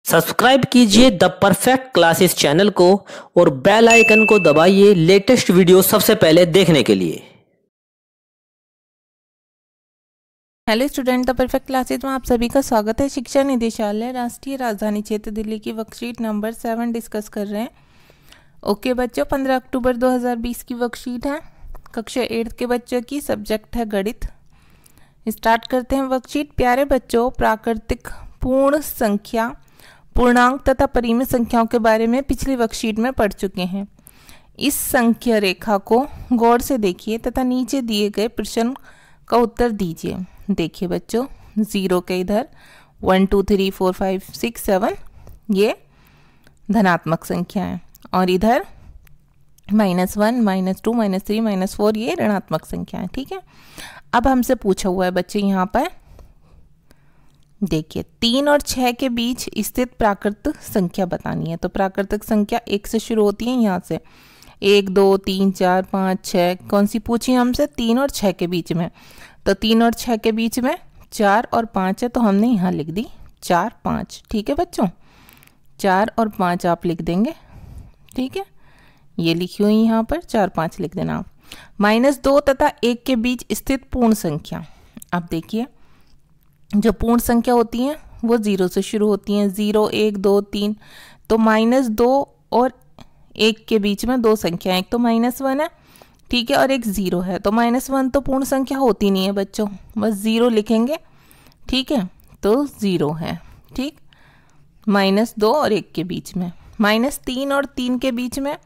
Subscribe कीजिए the perfect classes channel को और बेल आइकन को दबाइए लेटेस्ट वीडियो सबसे पहले देखने के लिए। Hello student, the perfect classes में आप सभी का स्वागत है। शिक्षा निदेशालय राष्ट्रीय राजधानी क्षेत्र दिल्ली की वर्कशीट नंबर 7 डिस्कस कर रहे हैं। ओके बच्चों, 15 अक्टूबर 2020 की वर्कशीट है। कक्षा 8 के बच्चों की, सब्जेक्ट है गणित। स्टार्ट करते हैं वर्कशीट। प्यारे बच्चों, प्राकृतिक, पूर्ण संख्या, पूर्णांक तथा परिमित संख्याओं के बारे में पिछली वर्कशीट में पढ़ चुके हैं। इस संख्या रेखा को गौर से देखिए तथा नीचे दिए गए प्रश्न का उत्तर दीजिए। देखिए बच्चों, 0 के इधर 1 2 3 4 5 6 7 ये धनात्मक संख्या है और इधर -1 -2 -3 -4 ये ऋणात्मक संख्या है। ठीक है, अब हमसे पूछा हुआ है बच्चे यहाँ पर देखिए 3 और 6 के बीच स्थित प्राकृतिक संख्या बतानी है। तो प्राकृतिक संख्या 1 से शुरू होती है, यहाँ से 1 2 3 4 5 6 कौन सी पूछी हमसे? 3 और 6 के बीच में। तो 3 और 6 के बीच में 4 और 5 है, तो हमने यहाँ लिख दी 4 5। ठीक है बच्चों, 4 और 5 आप लिख देंगे। ठीक है, ये लिखी हुई यहाँ पर 4 5 लिख देना आप। -2 तथा 1 के बीच स्थित पूर्ण संख्या। अब देखिए, जो पूर्ण संख्या होती हैं वो 0 से शुरू होती हैं, 0 1 2 3। तो -2 और 1 के बीच में दो संख्या, एक तो -1 है, ठीक है, और एक 0 है। तो -1 तो पूर्ण संख्या होती नहीं है बच्चों, बस 0 लिखेंगे। ठीक है, तो 0 है। ठीक, -2 और 1 के बीच में। -3 और 3 के बीच में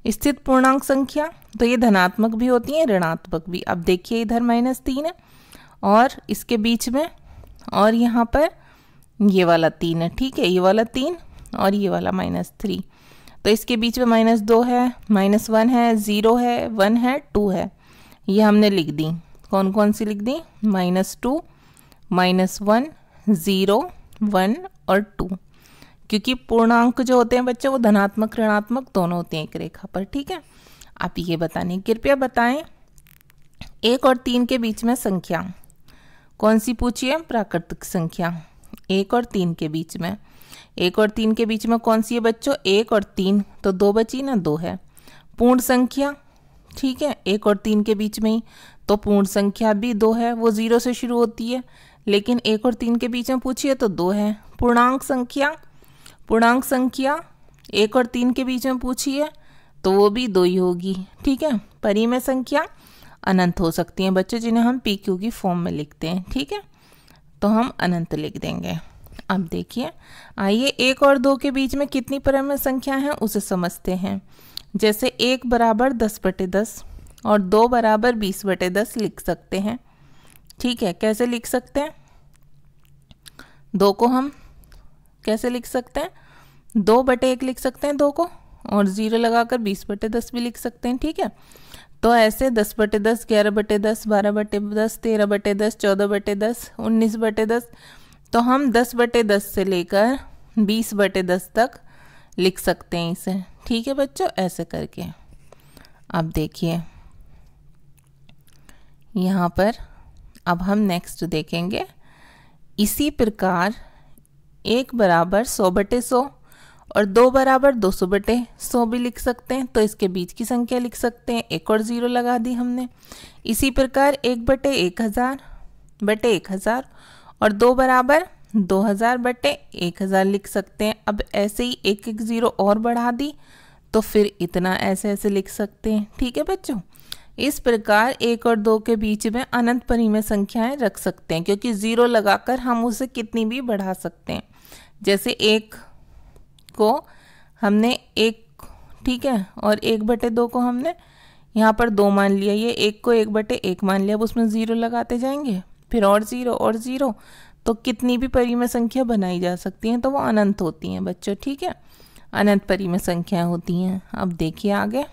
स्थित पूर्णांक संख्या, तो ये धनात्मक भी होती है ऋणात्मक भी। अब देखिए, इधर -3 है और इसके बीच में, और यहाँ पर ये वाला 3 है। ठीक है, ये वाला 3 और ये वाला -3। तो इसके बीच में -2 है, -1 है, 0 है, 1 है, 2 है। ये हमने लिख दी। कौन कौन सी लिख दी? -2 -1 0 1 और 2। क्योंकि पूर्णांक जो होते हैं बच्चों वो धनात्मक ऋणात्मक दोनों होते हैं एक रेखा पर। ठीक है, आप ये बताने, कृपया बताएं 1 और 3 के बीच में संख्या कौन सी पूछी है? प्राकृतिक संख्या 1 और 3 के बीच में। 1 और 3 के बीच में कौन सी है बच्चों? 1 और 3, तो 2 बची ना, 2 है। पूर्ण संख्या, ठीक है, 1 और 3 के बीच में ही, तो पूर्ण संख्या भी 2 है, वो 0 से शुरू होती है, लेकिन 1 और 3 के बीच में पूछी है तो 2 है। पूर्णांक संख्या, पूर्णांक संख्या 1 और 3 के बीच में पूछी है तो वो भी 2 ही होगी। ठीक है, परिमेय संख्या अनंत हो सकती हैं बच्चों, जिन्हें हम PQ की फॉर्म में लिखते हैं। ठीक है, तो हम अनंत लिख देंगे। अब देखिए, आइए 1 और 2 के बीच में कितनी परिमेय संख्या है उसे समझते हैं। जैसे 1 बराबर 10/10 और 2 बराबर 20/10 लिख सकते हैं। ठीक है, कैसे लिख सकते हैं? 2 को हम कैसे लिख सकते हैं? 2/1 लिख सकते हैं 2 को, और 0 लगाकर 20/10 भी लिख सकते हैं। ठीक है, तो ऐसे 10/10 11/10 12/10 13/10 14/10 19/10, तो हम 10/10 से लेकर 20/10 तक लिख सकते हैं इसे। ठीक है बच्चों, ऐसे करके। अब देखिए यहाँ पर, अब हम नेक्स्ट देखेंगे। इसी प्रकार 1 बराबर 100/100 और 2 बराबर 200/100 भी लिख सकते हैं, तो इसके बीच की संख्या लिख सकते हैं। 1 और 0 लगा दी हमने। इसी प्रकार 1/1000/1000 और 2 बराबर 2000/1000 लिख सकते हैं। अब ऐसे ही 1 1 0 और बढ़ा दी तो फिर इतना ऐसे ऐसे लिख सकते हैं। ठीक है बच्चों, इस प्रकार 1 और 2 के बीच में अनंत परिमेय संख्याएं रख सकते हैं, क्योंकि 0 लगाकर हम उसे कितनी भी बढ़ा सकते हैं। जैसे 1 को हमने 1, ठीक है, और 1/2 को हमने यहाँ पर 2 मान लिया। ये 1 को 1/1 मान लिया। अब उसमें 0 लगाते जाएंगे, फिर और 0 और 0, तो कितनी भी परिमेय संख्या बनाई जा सकती हैं, तो वो अनंत होती हैं बच्चों। ठीक है, अनंत परिमेय संख्याएं होती हैं। अब देखिए आगे,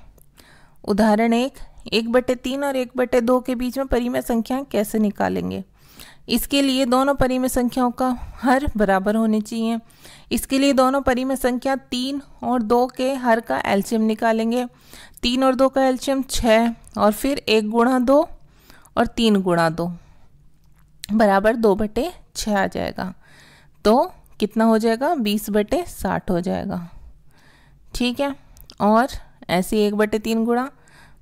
उदाहरण 1, 1/3 और 1/2 के बीच में परिमेय संख्याएं कैसे निकालेंगे? इसके लिए दोनों परिमेय संख्याओं का हर बराबर होने चाहिए। इसके लिए दोनों परिमेय संख्या 3 और 2 के हर का एलसीएम निकालेंगे। 3 और 2 का एलसीएम 6, और फिर 1 गुणा 2 और 3 गुणा 2 बराबर 2/6 आ जाएगा। तो कितना हो जाएगा, 20/60 हो जाएगा। ठीक है, और ऐसे 1/3 गुणा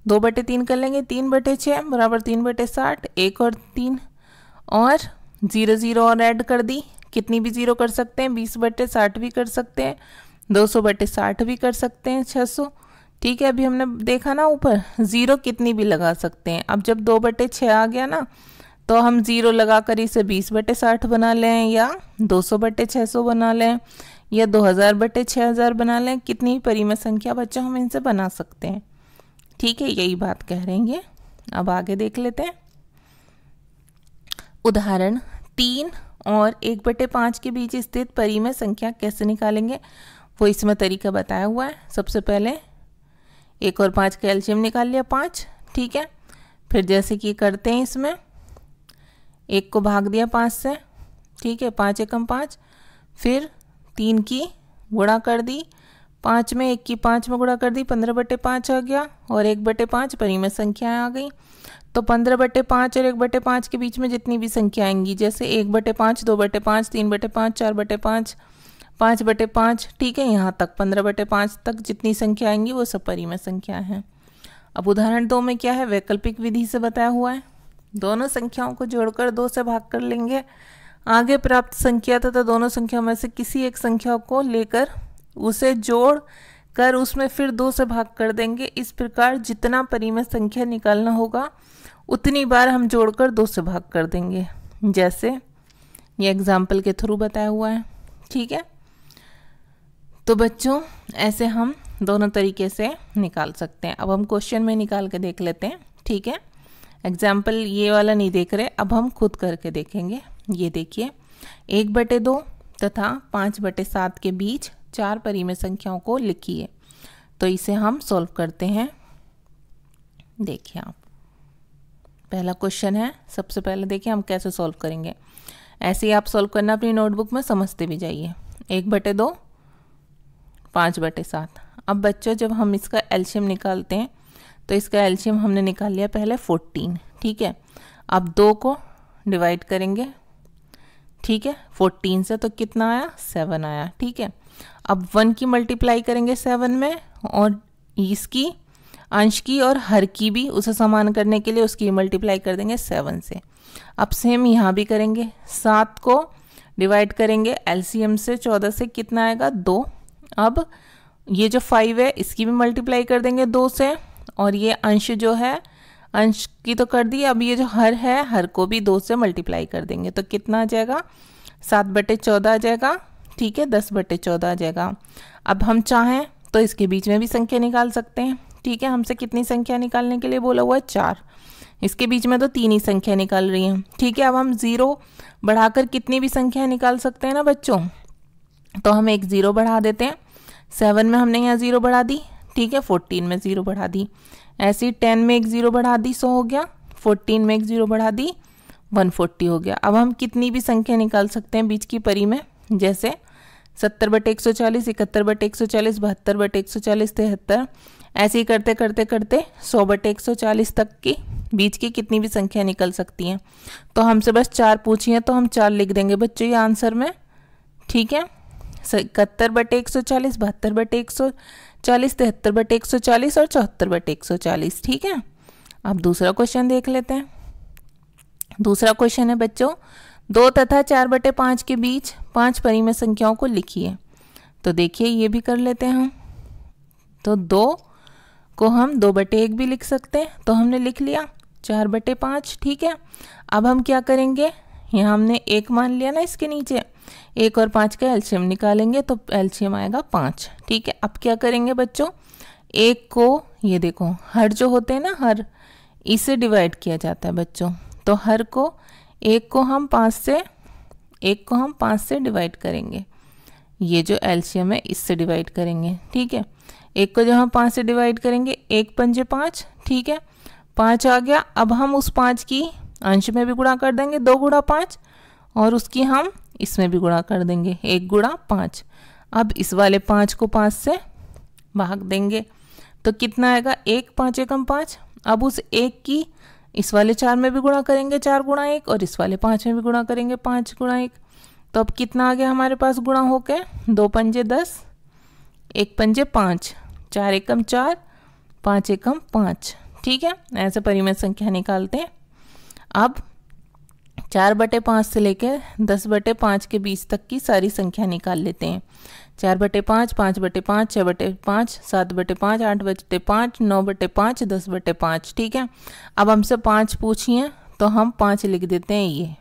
2/3 कर लेंगे, 3/6 बराबर 3/60, 1 और 3 और 0 0 और ऐड कर दी, कितनी भी 0 कर सकते हैं, 20/60 भी कर सकते हैं, 200/60 भी कर सकते हैं, 600। ठीक है, अभी हमने देखा ना ऊपर 0 कितनी भी लगा सकते हैं। अब जब 2/6 आ गया ना तो हम 0 लगा कर इसे 20/60 बना लें या 200/600 बना लें या 2000/6000 बना लें, कितनी परिमेय संख्या बच्चों हम इनसे बना सकते हैं। ठीक है, यही बात कह रहे हैं। अब आगे देख लेते हैं। उदाहरण 3 और 1/5 के बीच स्थित परिमेय संख्या कैसे निकालेंगे, वो इसमें तरीका बताया हुआ है। सबसे पहले 1 और 5 का एलसीएम निकाल लिया 5। ठीक है, फिर जैसे कि करते हैं इसमें 1 को भाग दिया 5 से। ठीक है, 5 एकम 5, फिर 3 की गुणा कर दी 5 में, 1 की 5 में गुणा कर दी, 15/5 आ गया और 1/5 परिमेय संख्याएं आ गई। तो 15/5 और 1/5 के बीच में जितनी भी संख्या आएंगी, जैसे 1/5, 2/5, 3/5, 4/5, 5/5, ठीक है, यहाँ तक 15/5 तक जितनी संख्या आएंगी वो सब परिमेय संख्या हैं। अब उदाहरण 2 में क्या है, वैकल्पिक विधि से बताया हुआ है। दोनों संख्याओं को जोड़कर 2 से भाग कर लेंगे। आगे प्राप्त संख्या तथा दोनों संख्याओं में से किसी एक संख्या को लेकर उसे जोड़ कर उसमें फिर 2 से भाग कर देंगे। इस प्रकार जितना परिमेय संख्या निकालना होगा उतनी बार हम जोड़कर 2 से भाग कर देंगे, जैसे ये एग्जाम्पल के थ्रू बताया हुआ है। ठीक है, तो बच्चों ऐसे हम दोनों तरीके से निकाल सकते हैं। अब हम क्वेश्चन में निकाल के देख लेते हैं। ठीक है, एग्जाम्पल ये वाला नहीं देख रहे, अब हम खुद करके देखेंगे। ये देखिए, 1/2 तथा 5/7 के बीच 4 परिमेय संख्याओं को लिखिए। तो इसे हम सॉल्व करते हैं। देखिए आप, पहला क्वेश्चन है, सबसे पहले देखिए हम कैसे सॉल्व करेंगे। ऐसे ही आप सॉल्व करना अपनी नोटबुक में समझते भी जाइए। 1/2 5/7। अब बच्चों जब हम इसका एलसीएम निकालते हैं तो इसका एलसीएम हमने निकाल लिया पहले 14। ठीक है, अब 2 को डिवाइड करेंगे। ठीक है, 14 से तो कितना आया, 7 आया। ठीक है, अब 1 की मल्टीप्लाई करेंगे 7 में और इसकी अंश की और हर की भी उसे समान करने के लिए उसकी मल्टीप्लाई कर देंगे 7 से। अब सेम यहाँ भी करेंगे, 7 को डिवाइड करेंगे एलसीएम से 14 से, कितना आएगा 2। अब ये जो 5 है इसकी भी मल्टीप्लाई कर देंगे 2 से और ये अंश जो है अंश की तो कर दी, अब ये जो हर है हर को भी 2 से मल्टीप्लाई कर देंगे। तो कितना आ जाएगा, 7/14 आ जाएगा। ठीक है, 10/14 आ जाएगा। अब हम चाहें तो इसके बीच में भी संख्या निकाल सकते हैं। ठीक है, हमसे कितनी संख्या निकालने के लिए बोला हुआ है, 4। इसके बीच में तो 3 ही संख्या निकाल रही हैं। ठीक है, अब हम 0 बढ़ाकर कितनी भी संख्या निकाल सकते हैं ना बच्चों, तो हम एक 0 बढ़ा देते हैं। 7 में हमने यहाँ 0 बढ़ा दी। ठीक है, 14 में 0 बढ़ा दी। ऐसे ही 10 में एक 0 बढ़ा दी, 100 हो गया। 14 में एक 0 बढ़ा दी, 140 हो गया। अब हम कितनी भी संख्या निकाल सकते हैं बीच की परी में, जैसे 70/140, 71/140, 72/140, 73। ऐसे ही करते करते करते 100/140 तक की बीच की कितनी भी संख्या निकल सकती हैं। तो हमसे बस 4 पूछी हैं तो हम 4 लिख देंगे बच्चों ये आंसर में। ठीक है, 71/140, 72/140, 73/140 और 74/140। ठीक है, अब दूसरा क्वेश्चन देख लेते हैं। दूसरा क्वेश्चन है बच्चों, 2 तथा 4/5 के बीच 5 परिमेय संख्याओं को लिखिए। तो देखिए ये भी कर लेते हैं हम। तो 2 को हम 2/1 भी लिख सकते हैं, तो हमने लिख लिया 4/5। ठीक है, अब हम क्या करेंगे, यहाँ हमने 1 मान लिया ना इसके नीचे, 1 और 5 का एलसीएम निकालेंगे तो एलसीएम आएगा 5। ठीक है, अब क्या करेंगे बच्चों, 1 को ये देखो हर जो होते हैं ना, हर इसे डिवाइड किया जाता है बच्चों। तो हर को 1 को हम 5 से डिवाइड करेंगे। ये जो एलसीएम है इससे डिवाइड करेंगे। ठीक है, 1 को जब हम 5 से डिवाइड करेंगे, 1 पंजे 5। ठीक है, 5 आ गया। अब हम उस 5 की अंश में भी गुणा कर देंगे, 2 गुणा 5, और उसकी हम इसमें भी गुणा कर देंगे, 1 गुणा 5। अब इस वाले 5 को 5 से भाग देंगे तो कितना आएगा, 1 5 एकम 5। अब उस 1 की इस वाले 4 में भी गुणा करेंगे, 4 गुणा 1, और इस वाले 5 में भी गुणा करेंगे, 5 गुणा 1। तो अब कितना आ गया हमारे पास गुणा होके, 2 पंजे 10, 1 पंजे 5, 4 एकम 4, 5 एकम 5। ठीक है, ऐसे परिमेय संख्या निकालते हैं। अब 4/5 से लेकर 10/5 के बीच तक की सारी संख्या निकाल लेते हैं। 4/5, 5/5, 6/5, 7/5, 8/5, 9/5, 10/5। ठीक है, अब हमसे 5 पूछिए तो हम 5 लिख देते हैं।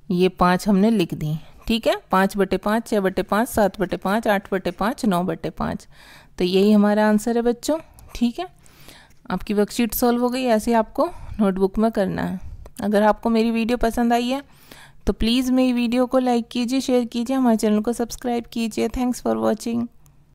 ये 5 हमने लिख दी। ठीक है, 5/5, 6/5, 7/5, 8/5, 9/5। तो यही हमारा आंसर है बच्चों। ठीक है, आपकी वर्कशीट सॉल्व हो गई। ऐसे आपको नोटबुक में करना है। अगर आपको मेरी वीडियो पसंद आई है तो प्लीज़ मेरी वीडियो को लाइक कीजिए, शेयर कीजिए, हमारे चैनल को सब्सक्राइब कीजिए। Thanks for watching.